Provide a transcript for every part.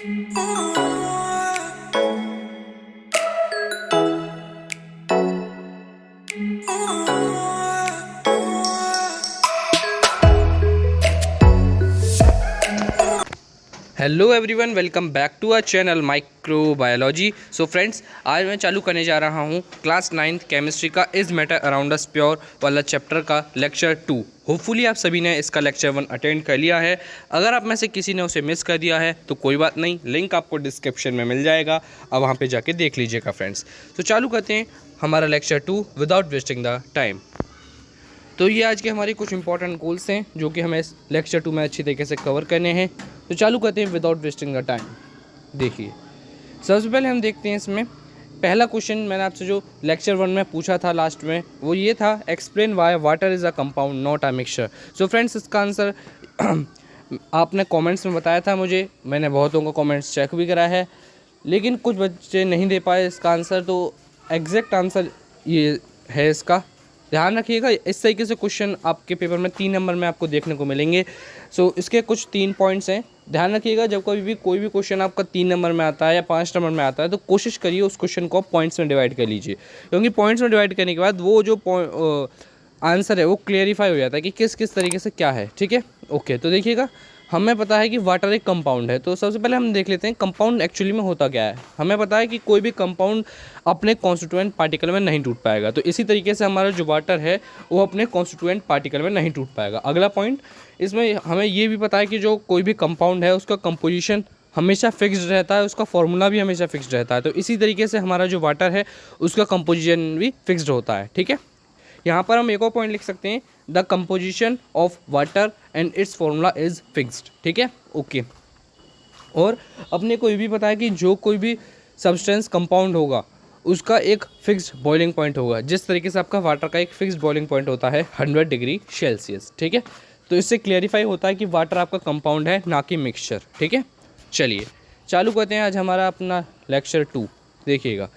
Hello everyone, welcome back to our channel microbiology. So friends, आज मैं चालू करने जा रहा हूँ क्लास 9th केमिस्ट्री का is matter around us pure वाला चैप्टर का लेक्चर 2। होपफुली आप सभी ने इसका लेक्चर 1 अटेंड कर लिया है। अगर आप में से किसी ने उसे मिस कर दिया है तो कोई बात नहीं, लिंक आपको डिस्क्रिप्शन में मिल जाएगा, आप वहाँ पर जाके देख लीजिएगा फ्रेंड्स। तो चालू करते हैं हमारा lecture 2 without wasting the time. तो ये आज के हमारे कुछ इंपॉर्टेंट गोल्स हैं जो कि हमें इस लेक्चर 2 में अच्छी तरीके से कवर करने हैं। तो चालू करते हैं विदाउट वेस्टिंग द टाइम। देखिए, सबसे पहले हम देखते हैं इसमें पहला क्वेश्चन मैंने आपसे जो लेक्चर 1 में पूछा था लास्ट में, वो ये था, explain why water is a compound not a mixture. So friends, इसका आंसर आपने कमेंट्स में बताया था मुझे, मैंने बहुतों को कमेंट्स चेक भी करा है, लेकिन कुछ बच्चे नहीं दे पाए इसका आंसर। तो एग्जैक्ट आंसर ये है इसका, ध्यान रखिएगा। इस तरीके से क्वेश्चन आपके पेपर में 3 नंबर में आपको देखने को मिलेंगे। सो इसके कुछ 3 पॉइंट्स हैं, ध्यान रखिएगा। जब कभी भी कोई भी क्वेश्चन आपका 3 नंबर में आता है या 5 नंबर में आता है तो कोशिश करिए उस क्वेश्चन को पॉइंट्स में डिवाइड कर लीजिए, क्योंकि पॉइंट्स में डिवाइड करने के बाद वो जो आंसर है वो क्लियरिफाई हो जाता है कि किस किस तरीके से क्या है। ठीक है, ओके। तो देखिएगा, हमें पता है कि वाटर एक कंपाउंड है, तो सबसे पहले हम देख लेते हैं कंपाउंड एक्चुअली में होता क्या है। हमें पता है कि कोई भी कंपाउंड अपने कॉन्स्टिट्यूएंट पार्टिकल में नहीं टूट पाएगा, तो इसी तरीके से हमारा जो वाटर है वो अपने कॉन्स्टिट्यूएंट पार्टिकल में नहीं टूट पाएगा। अगला पॉइंट, इसमें हमें ये भी पता है कि जो कोई भी कंपाउंड है उसका कंपोजिशन हमेशा फिक्स्ड रहता है, उसका फॉर्मूला भी हमेशा फिक्स्ड रहता है। तो इसी तरीके से हमारा जो वाटर है उसका कंपोजिशन भी फिक्स्ड होता है। ठीक है, यहाँ पर हम एक और पॉइंट लिख सकते हैं, the composition of water and it's formula is fixed. ठीक है, ओके। और अपने को ये भी पता है कि जो कोई भी सब्सटेंस कंपाउंड होगा उसका एक फिक्स्ड बॉइलिंग पॉइंट होगा, जिस तरीके से आपका वाटर का एक फिक्स्ड बॉइलिंग पॉइंट होता है 100 डिग्री सेल्सियस। ठीक है, तो इससे क्लियरिफाई होता है कि वाटर आपका कंपाउंड है, ना कि मिक्सचर। ठीक है, चलिए चालू करते हैं आज हमारा अपना लेक्चर 2। देखिएगा,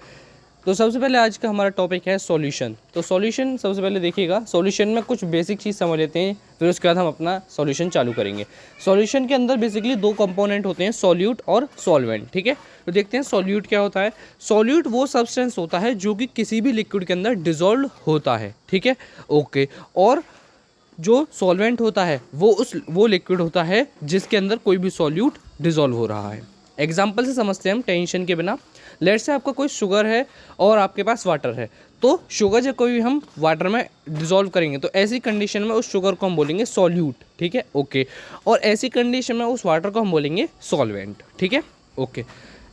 तो सबसे पहले आज का हमारा टॉपिक है सॉल्यूशन। तो सॉल्यूशन सबसे पहले देखिएगा, सॉल्यूशन में कुछ बेसिक चीज़ समझ लेते हैं, फिर उसके बाद हम अपना सॉल्यूशन चालू करेंगे। सॉल्यूशन के अंदर बेसिकली 2 कंपोनेंट होते हैं, सॉल्यूट और सॉल्वेंट। ठीक है, तो देखते हैं सॉल्यूट क्या होता है। सॉल्यूट वो सब्सटेंस होता है जो कि किसी भी लिक्विड के अंदर डिजोल्व होता है। ठीक है, ओके। और जो सॉल्वेंट होता है वो लिक्विड होता है जिसके अंदर कोई भी सॉल्यूट डिजोल्व हो रहा है। एग्जाम्पल से समझते हैं हम टेंशन के बिना। लेट से आपका कोई शुगर है और आपके पास वाटर है, तो शुगर जब कोई हम वाटर में डिजोल्व करेंगे तो ऐसी कंडीशन में उस शुगर को हम बोलेंगे सॉल्यूट। ठीक है, ओके। और ऐसी कंडीशन में उस वाटर को हम बोलेंगे सॉल्वेंट। ठीक है, ओके।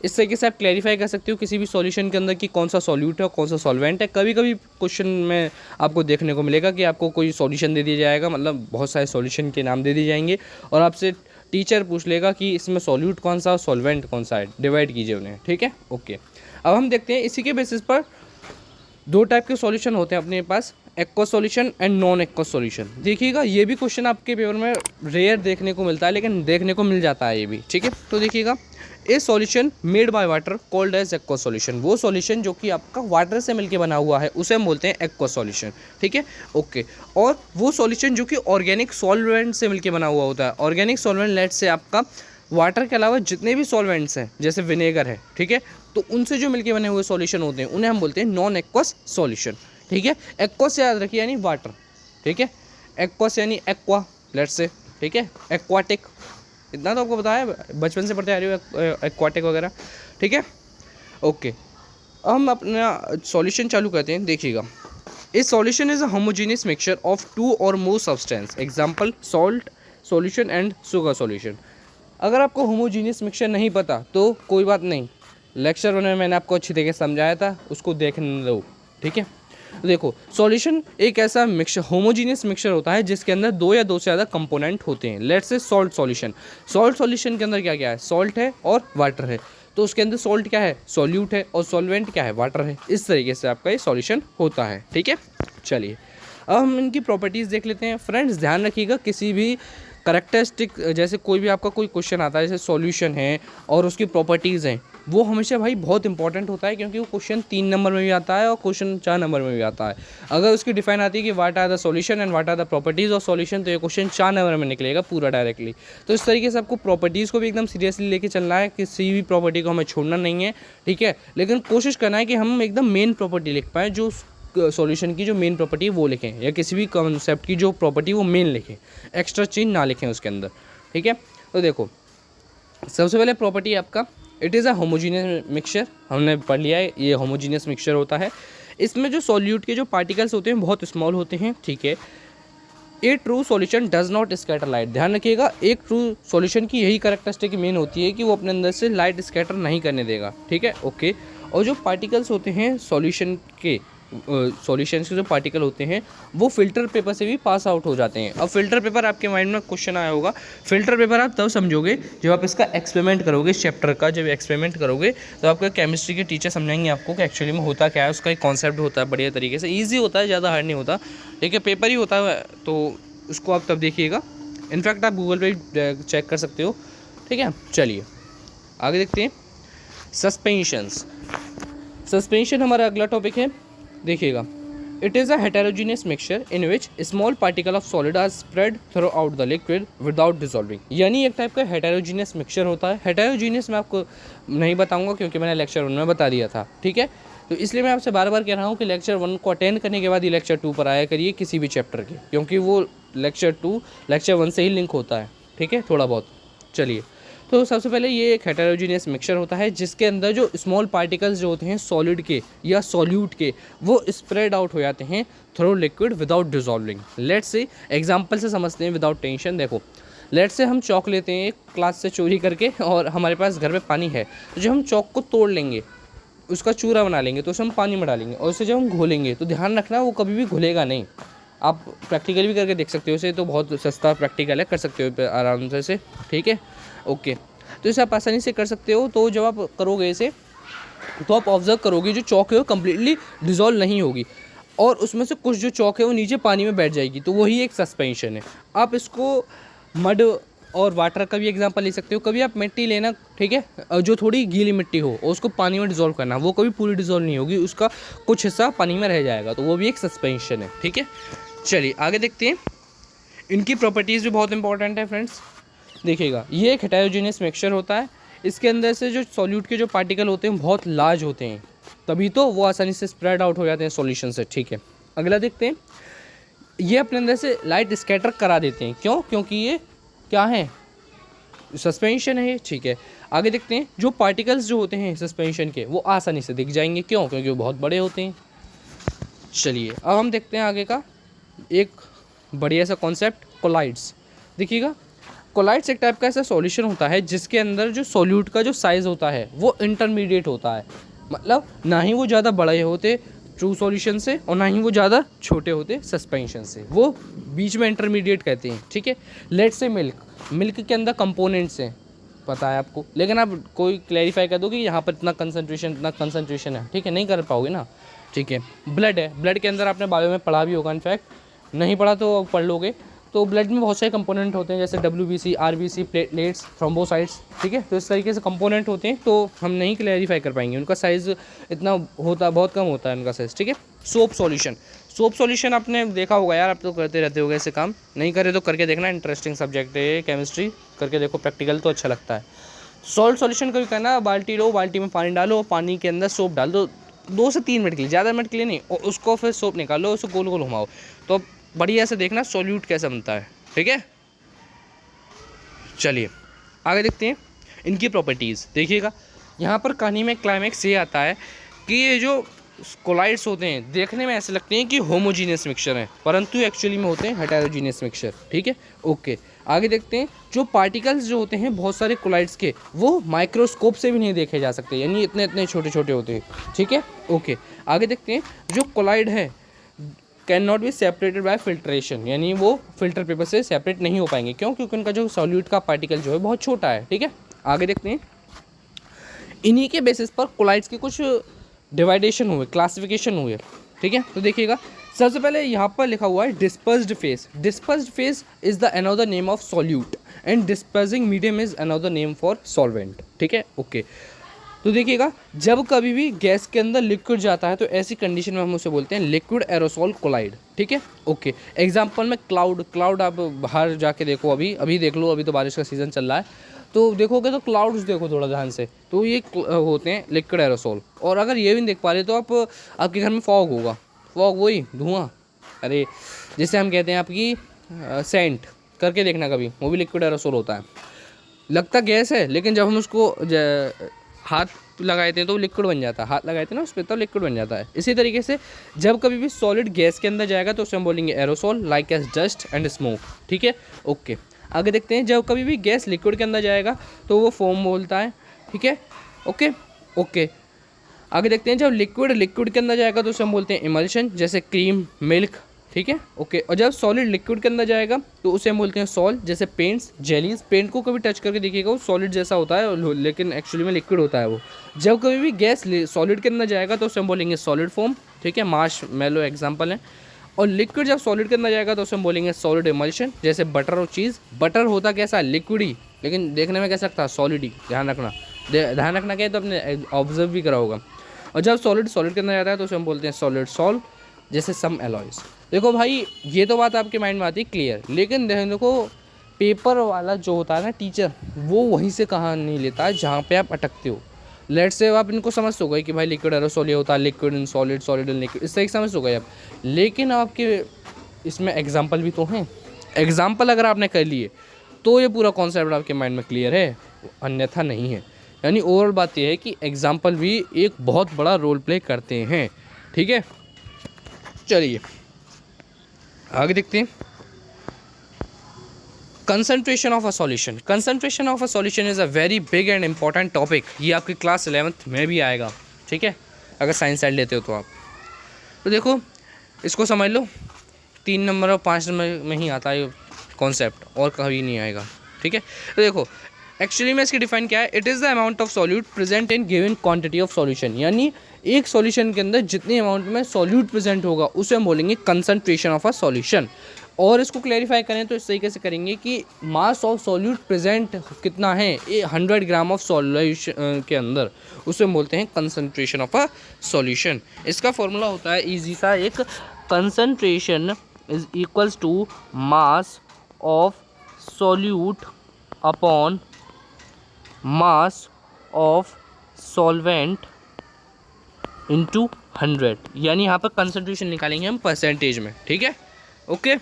इस तरीके से आप क्लैरिफाई कर सकते हो किसी भी सॉल्यूशन के अंदर कि कौन सा सॉल्यूट है और कौन सा सॉल्वेंट है। कभी कभी क्वेश्चन में आपको देखने को मिलेगा कि आपको कोई सॉल्यूशन दे दिया जाएगा, मतलब बहुत सारे सॉल्यूशन के नाम दे दिए जाएंगे और आपसे टीचर पूछ लेगा कि इसमें सॉल्यूट कौन सा और सॉल्वेंट कौन सा है, डिवाइड कीजिए उन्हें। ठीक है, ओके। अब हम देखते हैं इसी के बेसिस पर 2 टाइप के सॉल्यूशन होते हैं अपने पास, aqua solution and non aqua solution. देखिएगा, ये भी क्वेश्चन आपके पेपर में रेयर देखने को मिलता है, लेकिन देखने को मिल जाता है ये भी। ठीक है, तो देखिएगा, a solution made by water called as aqua solution. वो सॉल्यूशन जो कि आपका वाटर से मिलके बना हुआ है उसे हम बोलते हैं एक्वा सॉल्यूशन। ठीक है, ओके। और वो सॉल्यूशन जो कि ऑर्गेनिक सॉल्वेंट से मिलके बना हुआ होता है, ऑर्गेनिक सॉल्वेंट लेट से आपका वाटर के अलावा जितने भी सॉल्वेंट्स हैं जैसे विनेगर है, ठीक है, तो उनसे जो मिलके बने हुए सॉल्यूशन होते हैं उन्हें हम बोलते हैं नॉन एक्वस सॉल्यूशन। ठीक है, एक्वस से याद रखिए यानी वाटर। ठीक है, एक्वस यानी एक्वा लेट्स से। ठीक है, एक्वाटिक, इतना तो आपको पता है, बचपन से पढ़ते आ रहे हो एक्वाटिक वगैरह। ठीक है, ओके। अब हम अपना सॉल्यूशन चालू करते हैं। देखिएगा, इस solution is a homogeneous mixture of 2 और more substance, example salt solution and sugar solution. अगर आपको होमोजीनियस मिक्सचर नहीं पता तो कोई बात नहीं, लेक्चर 1 में मैंने आपको अच्छी तरीके से समझाया था, उसको देखने दो। ठीक है, तो देखो, सॉल्यूशन एक ऐसा मिक्सचर, होमोजीनियस मिक्सचर होता है जिसके अंदर 2 या 2 से ज़्यादा कंपोनेंट होते हैं। Let's say salt solution. Salt solution के अंदर क्या क्या है, सॉल्ट है और वाटर है, तो उसके अंदर सॉल्ट क्या है, सॉल्यूट है, और सॉल्वेंट क्या है, वाटर है। इस तरीके से आपका ये सॉल्यूशन होता है। ठीक है, चलिए अब हम इनकी प्रॉपर्टीज़ देख लेते हैं। फ्रेंड्स ध्यान रखिएगा, किसी भी करेक्टरिस्टिक, जैसे कोई भी आपका कोई क्वेश्चन आता है, जैसे सॉल्यूशन है और उसकी प्रॉपर्टीज़ हैं, वो हमेशा भाई बहुत इंपॉर्टेंट होता है, क्योंकि वो क्वेश्चन 3 नंबर में भी आता है और क्वेश्चन 4 नंबर में भी आता है। अगर उसकी डिफाइन आती है कि what are the solution and what are the properties of solution, तो ये क्वेश्चन 4 नंबर में निकलेगा पूरा डायरेक्टली। तो इस तरीके से आपको प्रॉपर्टीज़ को भी एकदम सीरियसली लेके चलना है, किसी भी प्रॉपर्टी को हमें छोड़ना नहीं है, ठीक है। लेकिन कोशिश करना है कि हम एकदम मेन प्रॉपर्टी लिख पाएँ, जो सॉल्यूशन की जो मेन प्रॉपर्टी है वो लिखें, या किसी भी कॉन्सेप्ट की जो प्रॉपर्टी वो मेन लिखें, एक्स्ट्रा चीज ना लिखें उसके अंदर, ठीक है। तो देखो सबसे पहले प्रॉपर्टी आपका it is a homogeneous mixture, हमने पढ़ लिया है ये होमोजीनियस मिक्सचर होता है। इसमें जो सॉल्यूट के जो पार्टिकल्स होते हैं बहुत स्मॉल होते हैं, ठीक है। A true solution does not scatter light, ध्यान रखिएगा, एक ट्रू सॉल्यूशन की यही कैरेक्टरिस्टिक मेन होती है कि वो अपने अंदर से लाइट स्कैटर नहीं करने देगा, ठीक है, ओके। और जो पार्टिकल्स होते हैं सॉल्यूशन के जो पार्टिकल होते हैं वो फिल्टर पेपर से भी पास आउट हो जाते हैं। अब फिल्टर पेपर आपके माइंड में क्वेश्चन आया होगा, फिल्टर पेपर आप तब समझोगे जब आप इसका एक्सपेरिमेंट करोगे, इस चैप्टर का जब एक्सपेरिमेंट करोगे तो आपका केमिस्ट्री के टीचर समझाएंगे आपको कि एक्चुअली में होता क्या है, उसका एक कॉन्सेप्ट होता है, बढ़िया तरीके से ईजी होता है, ज़्यादा हार्ड नहीं होता, ठीक है, पेपर ही होता है, तो उसको आप तब देखिएगा। इनफैक्ट आप गूगल पे चेक कर सकते हो, ठीक है। चलिए आगे देखते हैं, सस्पेंशन हमारा अगला टॉपिक है। देखिएगा, it is a heterogeneous mixture in which small particle of solid are spread throughout the liquid without dissolving, यानी एक टाइप का हेटेरोजीनियस मिक्सचर होता है। हेटेरोजीनियस मैं आपको नहीं बताऊंगा क्योंकि मैंने लेक्चर 1 में बता दिया था, ठीक है। तो इसलिए मैं आपसे बार बार कह रहा हूँ कि लेक्चर 1 को अटेंड करने के बाद ही लेक्चर 2 पर आया करिए किसी भी चैप्टर के, क्योंकि वो लेक्चर 2 लेक्चर 1 से ही लिंक होता है, ठीक है, थोड़ा बहुत। चलिए, तो सबसे पहले ये एक हेटेरोजीनियस मिक्सचर होता है जिसके अंदर जो स्मॉल पार्टिकल्स जो होते हैं सॉलिड के या सॉल्यूट के, वो स्प्रेड आउट हो जाते हैं through liquid without dissolving. Let's say example से समझते हैं विदाउट टेंशन। देखो, लेट्स से हम चौक लेते हैं एक क्लास से चोरी करके और हमारे पास घर में पानी है, तो जब हम चौक को तोड़ लेंगे, उसका चूरा बना लेंगे, तो उसे हम पानी में डालेंगे और उसे जब हम घोलेंगे तो ध्यान रखना वो कभी भी घुलेगा नहीं। आप प्रैक्टिकल भी करके देख सकते हो, उसे तो बहुत सस्ता प्रैक्टिकल है, कर सकते हो आराम से, ठीक है, ओके। तो इसे आप आसानी से कर सकते हो। तो जब आप करोगे इसे तो आप ऑब्जर्व करोगे जो चौक है वो कम्प्लीटली डिज़ोल्व नहीं होगी और उसमें से कुछ जो चौक है वो नीचे पानी में बैठ जाएगी, तो वही एक सस्पेंशन है। आप इसको मड और वाटर का भी एग्जांपल ले सकते हो। कभी आप मिट्टी लेना, ठीक है, जो थोड़ी गीली मिट्टी हो और उसको पानी में डिज़ोल्व करना, वो कभी पूरी डिज़ोल्व नहीं होगी, उसका कुछ हिस्सा पानी में रह जाएगा, तो वो भी एक सस्पेंशन है, ठीक है। चलिए आगे देखते हैं, इनकी प्रॉपर्टीज़ भी बहुत इंपॉर्टेंट है फ्रेंड्स। देखिएगा, ये एक हेटेरोजीनियस मिक्सचर होता है, इसके अंदर से जो सॉल्यूट के जो पार्टिकल होते हैं बहुत लार्ज होते हैं, तभी तो वो आसानी से स्प्रेड आउट हो जाते हैं सॉल्यूशन से, ठीक है। अगला देखते हैं, ये अपने अंदर से लाइट स्कैटर करा देते हैं, क्यों? क्योंकि ये क्या है, सस्पेंशन है, ठीक है। आगे देखते हैं, जो पार्टिकल्स जो होते हैं सस्पेंशन के वो आसानी से दिख जाएंगे, क्यों? क्योंकि वो बहुत बड़े होते हैं। चलिए अब हम देखते हैं आगे का एक बढ़िया सा कॉन्सेप्ट, कोलाइड्स। देखिएगा, कोलाइड्स एक टाइप का ऐसा सॉल्यूशन होता है जिसके अंदर जो सॉल्यूट का जो साइज़ होता है वो इंटरमीडिएट होता है, मतलब ना ही वो ज़्यादा बड़े होते ट्रू सॉल्यूशन से और ना ही वो ज़्यादा छोटे होते सस्पेंशन से, वो बीच में इंटरमीडिएट कहते हैं, ठीक है। लेट्स से मिल्क के अंदर कंपोनेंट्स हैं, पता है आपको, लेकिन आप कोई क्लैरिफाई कर दो कि यहाँ पर इतना कंसनट्रेशन है, ठीक है, नहीं कर पाओगे ना, ठीक है। ब्लड है, ब्लड के अंदर आपने बायो में पढ़ा भी होगा, इनफैक्ट नहीं पढ़ा तो पढ़ लोगे। तो ब्लड में बहुत सारे कंपोनेंट होते हैं, जैसे WBC, RBC, प्लेटलेट्स, थ्रोम्बोसाइट्स, ठीक है। तो इस तरीके से कंपोनेंट होते हैं, तो हम नहीं क्लैरिफाई कर पाएंगे, उनका साइज़ इतना होता, बहुत कम होता है उनका साइज़, ठीक है। सोप सॉल्यूशन आपने देखा होगा यार, आप तो करते रहते होगे ऐसे काम, नहीं करे तो करके देखना, इंटरेस्टिंग सब्जेक्ट है केमिस्ट्री, करके देखो, प्रैक्टिकल तो अच्छा लगता है। सॉल्ट सॉल्यूशन कभी करना, बाल्टी लो, बाल्टी में पानी डालो, पानी के अंदर सोप डाल दो 2 से 3 मिनट के लिए, ज़्यादा मिनट के लिए नहीं, और उसको फिर सोप निकालो, उसको गोल गोल घुमाओ, तो बढ़िया से देखना सॉल्यूट कैसा बनता है, ठीक है। चलिए आगे देखते हैं इनकी प्रॉपर्टीज़। देखिएगा, यहाँ पर कहानी में क्लाइमैक्स ये आता है कि ये जो कोलाइड्स होते हैं देखने में ऐसे लगते हैं कि होमोजीनियस मिक्सचर हैं, परंतु एक्चुअली में होते हैं हेटेरोजीनियस मिक्सचर, ठीक है, ओके। आगे देखते हैं, जो पार्टिकल्स जो होते हैं बहुत सारे कोलाइड्स के, वो माइक्रोस्कोप से भी नहीं देखे जा सकते, यानी इतने इतने छोटे छोटे होते हैं, ठीक है, ओके। आगे देखते हैं, जो कोलाइड है can not be separated by filtration, यानी वो फिल्टर पेपर से सेपरेट नहीं हो पाएंगे, क्यों? क्योंकि उनका जो सॉल्यूट का पार्टिकल जो है बहुत छोटा है, ठीक है। आगे देखते हैं, इन्हीं के बेसिस पर कोलाइड्स के कुछ डिवाइडेशन हुए, क्लासिफिकेशन हुए, ठीक है। तो देखिएगा, सबसे पहले यहाँ पर लिखा हुआ है dispersed phase. Dispersed phase is the another name of solute and dispersing medium is another name for solvent. ठीक है, ओके। तो देखिएगा, जब कभी भी गैस के अंदर लिक्विड जाता है तो ऐसी कंडीशन में हम उसे बोलते हैं लिक्विड एरोसोल कोलाइड। ठीक है, ओके। एग्जाम्पल में क्लाउड आप बाहर जाके देखो, अभी देख लो, अभी तो बारिश का सीज़न चल रहा है, तो देखोगे तो क्लाउड्स देखो थोड़ा ध्यान से, तो ये होते हैं लिक्विड एरोसोल। और अगर ये भी नहीं देख पा रहे तो आपके घर में फॉग होगा, फॉग वही धुआं, अरे जिसे हम कहते हैं आपकी सेंट, करके देखना कभी, वो भी लिक्विड एरोसोल होता है। लगता गैस है लेकिन जब हम उसको हाथ लगाए थे तो लिक्विड बन जाता है, हाथ लगाए थे ना उस पर तो लिक्विड बन जाता है। इसी तरीके से जब कभी भी सॉलिड गैस के अंदर जाएगा तो उसे हम बोलेंगे aerosol like as dust and smoke. ठीक है, ओके। आगे देखते हैं, जब कभी भी गैस लिक्विड के अंदर जाएगा तो वो फोम बोलता है। ठीक है, ओके ओके। आगे देखते हैं, जब लिक्विड के अंदर जाएगा तो उसे हम बोलते हैं इमल्शन, जैसे क्रीम, मिल्क। ठीक है, ओके। और जब सॉलिड लिक्विड के अंदर जाएगा तो उसे हम बोलते हैं सॉल्ट, जैसे पेंट्स, जेलीज। पेंट को कभी टच करके देखिएगा, वो सॉलिड जैसा होता है लेकिन एक्चुअली में लिक्विड होता है वो। जब कभी भी गैस सॉलिड के अंदर जाएगा तो उसे हम बोलेंगे सॉलिड फोम। ठीक है, मार्श मेलो एग्जाम्पल है। और लिक्विड जब सॉलिड के अंदर जाएगा तो उसे हम बोलेंगे सॉलिड इमल्शन, जैसे बटर और चीज़। बटर होता कैसा, लिक्विड ही, लेकिन देखने में कैसा लगता है, सॉलिड ही। ध्यान रखना क्या है तो अपने ऑब्जर्व भी करा होगा। और जब सॉलिड के अंदर जाता है तो उसे हम बोलते हैं सॉलिड सॉल्ट, जैसे सम एलॉयज। देखो भाई, ये तो बात आपके माइंड में आती है क्लियर, लेकिन देखो पेपर वाला जो होता है ना टीचर, वो वहीं से कहाँ नहीं लेता है जहाँ पे आप अटकते हो। लेट से आप इनको समझ तो गए कि भाई लिक्विड एरोसोल ये होता है, liquid in solid, solid in liquid, इस तरह समझ तो गए आप। लेकिन आपके इसमें एग्जाम्पल भी तो हैं। एग्जाम्पल अगर आपने कर लिए तो ये पूरा कॉन्सेप्ट आपके माइंड में क्लियर है, अन्यथा नहीं है। यानी ओवरऑल बात यह है कि एग्जाम्पल भी एक बहुत बड़ा रोल प्ले करते हैं। ठीक है, चलिए आगे देखते हैं। Concentration of a solution. Concentration of a solution is a very big and important topic. ये आपकी क्लास 11th में भी आएगा। ठीक है, अगर साइंस साइड लेते हो तो आप, तो देखो इसको समझ लो, 3 नंबर और 5 नंबर में ही आता है कॉन्सेप्ट, और कभी नहीं आएगा। ठीक है, तो देखो एक्चुअली में इसकी डिफाइन क्या है, it is the amount of solute present in given quantity of solution. यानी एक सॉल्यूशन के अंदर जितने अमाउंट में सॉल्यूट प्रेजेंट होगा उसे हम बोलेंगे कंसंट्रेशन ऑफ अ सॉल्यूशन। और इसको क्लैरिफाई करें तो इस तरीके से करेंगे कि मास ऑफ सॉल्यूट प्रेजेंट कितना है 100 ग्राम ऑफ सॉल्यूशन के अंदर, उसे हम बोलते हैं कंसंट्रेशन ऑफ अ सॉल्यूशन। इसका फॉर्मूला होता है ईजी सा एक, concentration is equals to mass of solute upon mass of solvent into 100। यानी यहाँ पर कंसंट्रेशन निकालेंगे हम परसेंटेज में। ठीक है, ओके।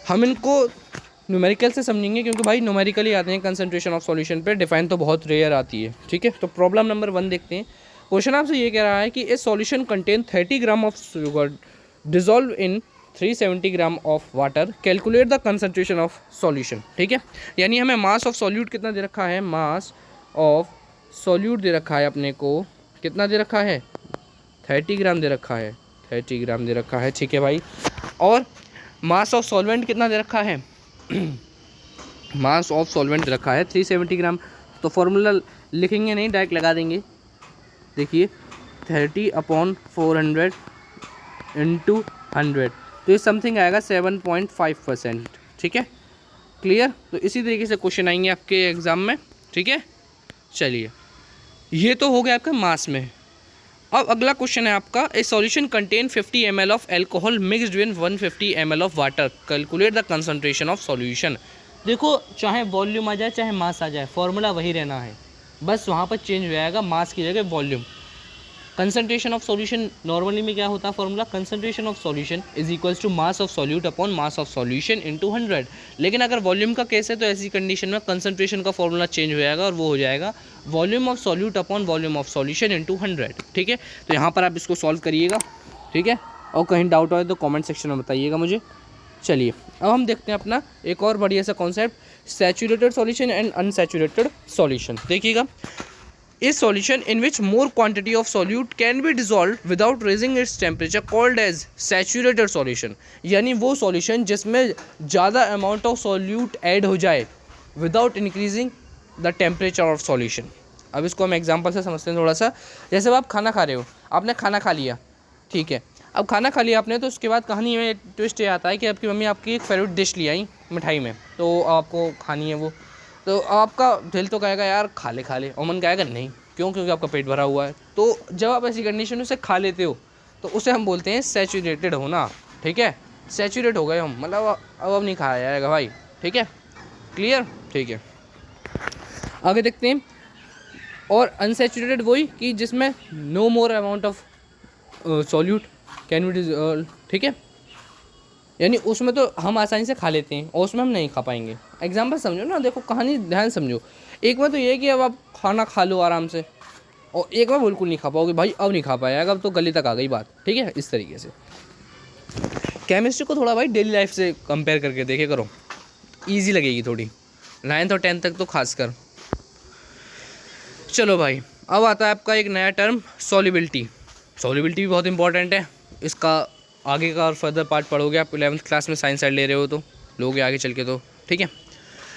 हम इनको न्यूमेरिकल से समझेंगे क्योंकि भाई न्यूमेरिकली आते हैं कंसंट्रेशन ऑफ सॉल्यूशन पे, डिफाइन तो बहुत रेयर आती है। ठीक है, तो प्रॉब्लम नंबर 1 देखते हैं। क्वेश्चन आपसे ये कह रहा है कि ए solution contain 30 gram of sugar dissolve in 370 gram of water, calculate the concentration of solution. ठीक है, यानी हमें मास ऑफ सॉल्यूट कितना दे रखा है, मास ऑफ सॉल्यूट दे रखा है अपने को, कितना दे रखा है, 30 ग्राम दे रखा है, 30 ग्राम दे रखा है। ठीक है भाई, और मास ऑफ सॉल्वेंट कितना दे रखा है मास ऑफ सॉल्वेंट दे रखा है 370 ग्राम। तो फॉर्मूला लिखेंगे नहीं, डायरेक्ट लगा देंगे। देखिए 30/400 इंटू 100, तो ये समथिंग आएगा 7.5%। ठीक है, क्लियर। तो इसी तरीके से क्वेश्चन आएंगे आपके एग्ज़ाम में। ठीक है, चलिए ये तो हो गया आपका मास में। अब अगला क्वेश्चन है आपका, ए solution contain 50 ml of alcohol mixed with 150 ml of water, calculate the concentration of solution. देखो चाहे वॉल्यूम आ जाए चाहे मास आ जाए, फॉर्मूला वही रहना है, बस वहाँ पर चेंज हो जाएगा, मास की जगह volume. Concentration of solution normally में क्या होता है formula, concentration of solution is equals to mass of solute upon mass of solution into 100। लेकिन अगर वॉल्यूम का केस है तो ऐसी कंडीशन में कंसंट्रेशन का फॉर्मूला चेंज हो जाएगा और वो हो जाएगा volume of solute upon volume of solution into 100। ठीक है, तो यहाँ पर आप इसको सॉल्व करिएगा। ठीक है, और कहीं डाउट हो तो कॉमेंट सेक्शन में बताइएगा मुझे। चलिए अब हम देखते हैं अपना एक और बढ़िया सा concept, saturated solution and unsaturated solution. देखिएगा, is solution in which more quantity of solute can be dissolved without raising its temperature called as saturated solution। यानी वो solution जिसमें ज़्यादा amount of solute ऐड हो जाए without increasing the temperature of solution। अब इसको हम एग्जांपल से समझते हैं थोड़ा सा। जैसे अब आप खाना खा रहे हो, आपने खाना खा लिया, ठीक है, अब खाना खा लिया आपने, तो उसके बाद कहानी में ट्विस्ट ये आता है कि आपकी मम्मी आपकी एक फेवरेट डिश ले आई मिठाई में, तो आपको खानी है वो। तो आपका दिल तो कहेगा यार खा ले खा ले, और मन कहेगा नहीं, क्यों? क्योंकि आपका पेट भरा हुआ है। तो जब आप ऐसी कंडीशन में उसे खा लेते हो तो उसे हम बोलते हैं सैचुरेटेड होना। ठीक है, सैचुरेट हो गए हम, मतलब अब नहीं खाया जाएगा भाई। ठीक है, क्लियर? ठीक है, आगे देखते हैं। और अनसैचुरेटेड वही कि जिसमें no more amount of solute can be dissolve. ठीक है, यानी उसमें तो हम आसानी से खा लेते हैं और उसमें हम नहीं खा पाएंगे। एग्जाम्पल समझो ना, देखो कहानी ध्यान समझो। एक में तो ये है कि अब आप खाना खा लो आराम से, और एक में बिल्कुल नहीं खा पाओगे भाई, अब नहीं खा पाएगा, अब तो गले तक आ गई बात। ठीक है, इस तरीके से केमिस्ट्री को थोड़ा भाई डेली लाइफ से कंपेयर करके देखे करो, ईजी लगेगी थोड़ी, 9th और 10th तक तो खासकर। चलो भाई, अब आता है आपका एक नया टर्म सॉल्युबिलिटी। सॉल्युबिलिटी भी बहुत इंपॉर्टेंट है, इसका आगे का और फर्दर पार्ट पढ़ोगे आप 11th क्लास में, साइंस साइड ले रहे हो तो लोगे आगे चल के। तो ठीक है,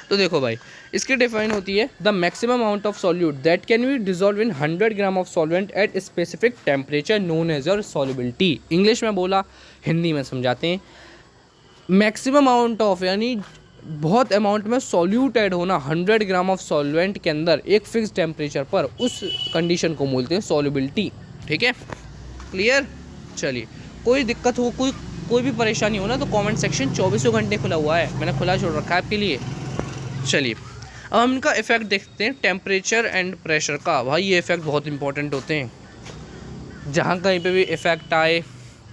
तो देखो भाई, इसकी डिफाइन होती है the maximum amount of solute that can be dissolve in 100 gram of solvent at specific temperature known as your solubility. English में बोला, हिंदी में समझाते हैं। मैक्सिमम अमाउंट ऑफ यानी बहुत अमाउंट में सॉल्यूट ऐड होना 100 ग्राम ऑफ सॉल्वेंट के अंदर एक फिक्स टेम्परेचर पर, उस कंडीशन को बोलते हैं सॉल्युबिलिटी। ठीक है, क्लियर? चलिए, कोई दिक्कत हो, कोई भी परेशानी हो ना, तो कमेंट सेक्शन 24 घंटे खुला हुआ है, मैंने खुला छोड़ रखा है आपके लिए। चलिए, अब हम इनका इफेक्ट देखते हैं, टेम्परेचर एंड प्रेशर का। भाई ये इफेक्ट बहुत इंपॉर्टेंट होते हैं, जहाँ कहीं पे भी इफेक्ट आए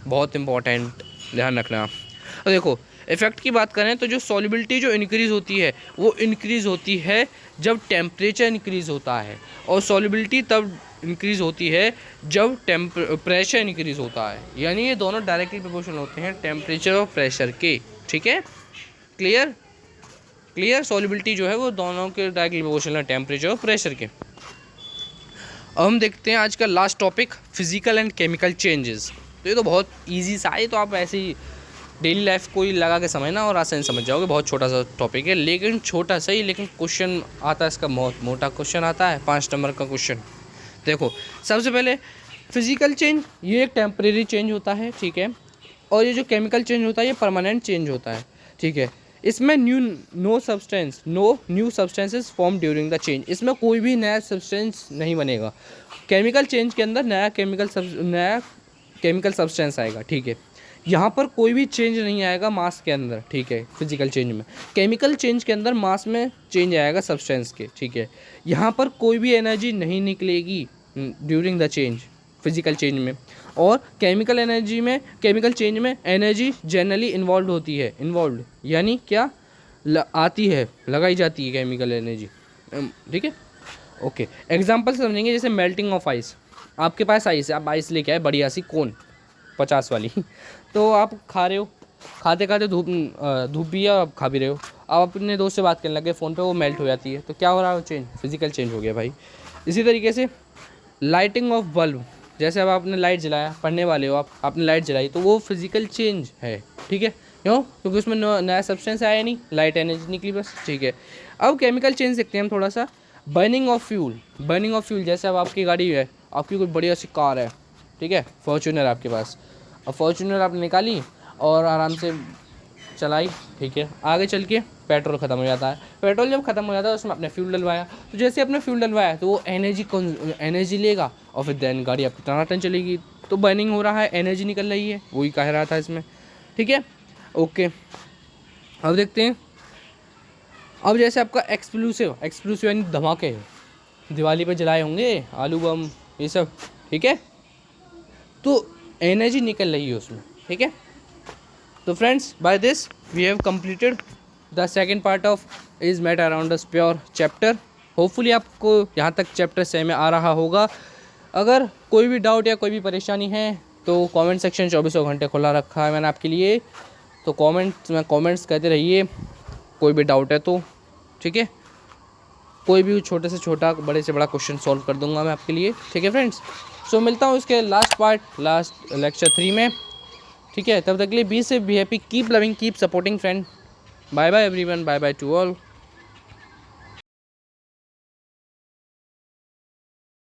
बहुत इंपॉर्टेंट, ध्यान रखना। और देखो, इफेक्ट की बात करें तो जो सॉल्युबिलिटी जो इंक्रीज़ होती है वो इंक्रीज़ होती है जब टेम्परेचर इंक्रीज़ होता है, और सॉल्युबिलिटी तब इंक्रीज़ होती है जब प्रेशर इंक्रीज़ होता है। यानी ये दोनों डायरेक्टली प्रोपोर्शनल होते हैं टेम्परेचर और प्रेशर के। ठीक है, क्लियर? क्लियर, सॉल्युबिलिटी जो है वो दोनों के डायरेक्टली प्रोपोर्शनल है, टेम्परेचर और प्रेशर के। अब हम देखते हैं आज का last topic, physical and chemical changes. तो ये तो बहुत ईजी सा है, तो आप ऐसे ही डेली लाइफ को ही लगा के समझना और आसानी समझ जाओगे। बहुत छोटा सा टॉपिक है, लेकिन छोटा सा ही, लेकिन क्वेश्चन आता है इसका, बहुत मोटा क्वेश्चन आता है, 5 नंबर का क्वेश्चन। देखो, सबसे पहले फिजिकल चेंज, ये एक टेम्परेरी चेंज होता है। ठीक है, और ये जो केमिकल चेंज होता है ये परमानेंट चेंज होता है। ठीक है, इसमें no new substances form during the change, इसमें कोई भी नया सब्सटेंस नहीं बनेगा। केमिकल चेंज के अंदर नया केमिकल सब्सटेंस आएगा। ठीक है, यहाँ पर कोई भी चेंज नहीं आएगा मास के अंदर। ठीक है, फिजिकल चेंज में, केमिकल चेंज के अंदर मास में चेंज आएगा सब्सटेंस के। ठीक है, यहाँ पर कोई भी एनर्जी नहीं निकलेगी during the change, physical change में। और केमिकल चेंज में एनर्जी जनरली इन्वॉल्व होती है। इन्वॉल्व यानी क्या? आती है, लगाई जाती है केमिकल एनर्जी। ठीक है, ओके, एग्जांपल समझेंगे, जैसे मेल्टिंग ऑफ आइस। आपके पास आइस है, आप आइस लेके आए बढ़िया सी कोन 50 वाली तो आप खा रहे हो, खाते खाते धूप भी है, आप खा भी रहे हो। आप अपने दोस्त से बात करने लगे फ़ोन पे, वो मेल्ट हो जाती है, तो क्या हो रहा है? चेंज, फिजिकल चेंज हो गया भाई। इसी तरीके से लाइटिंग ऑफ बल्ब, जैसे अब आपने लाइट जलाया, पढ़ने वाले हो आप, आपने लाइट जलाई, तो वो फिजिकल चेंज है। ठीक है, क्यों? क्योंकि उसमें नया सब्सटेंस आया नहीं, लाइट एनर्जी निकली बस। ठीक है, अब केमिकल चेंज देखते हैं हम थोड़ा सा। बर्निंग ऑफ फ्यूल, जैसे अब आपकी गाड़ी है, आपकी कोई बढ़िया सी कार है, ठीक है, फॉर्च्यूनर आपके पास, अब फॉर्च्यूनर आपने निकाली और आराम से चलाई। ठीक है, आगे चल के पेट्रोल ख़त्म हो जाता है। पेट्रोल जब ख़त्म हो जाता है उसमें अपने फ्यूल डलवाया, तो जैसे अपने फ्यूल डलवाया तो वो एनर्जी लेगा और फिर देन गाड़ी आपकी टनाटन चलेगी। तो बर्निंग हो रहा है, एनर्जी निकल रही है, वही कह रहा था इसमें। ठीक है, ओके, अब देखते हैं। अब जैसे आपका एक्सप्लोसिव यानी धमाके, दिवाली पे जलाए होंगे आलू बम ये सब। ठीक है, तो एनर्जी निकल रही है उसमें। ठीक है, तो friends, by this we have completed the second part of is matter around us pure chapter. Hopefully आपको यहाँ तक चैप्टर सही में आ रहा होगा। अगर कोई भी डाउट या कोई भी परेशानी है तो कमेंट सेक्शन 24 घंटे खुला रखा है मैंने आपके लिए, तो कमेंट्स करते रहिए, कोई भी डाउट है तो। ठीक है, कोई भी छोटे से छोटा, बड़े से बड़ा क्वेश्चन सॉल्व कर दूंगा मैं आपके लिए। ठीक है फ्रेंड्स, सो मिलता हूँ इसके लास्ट लेक्चर 3 में। ठीक है, तब तक के लिए be happy, keep loving, keep supporting friend. Bye bye everyone, bye bye to all.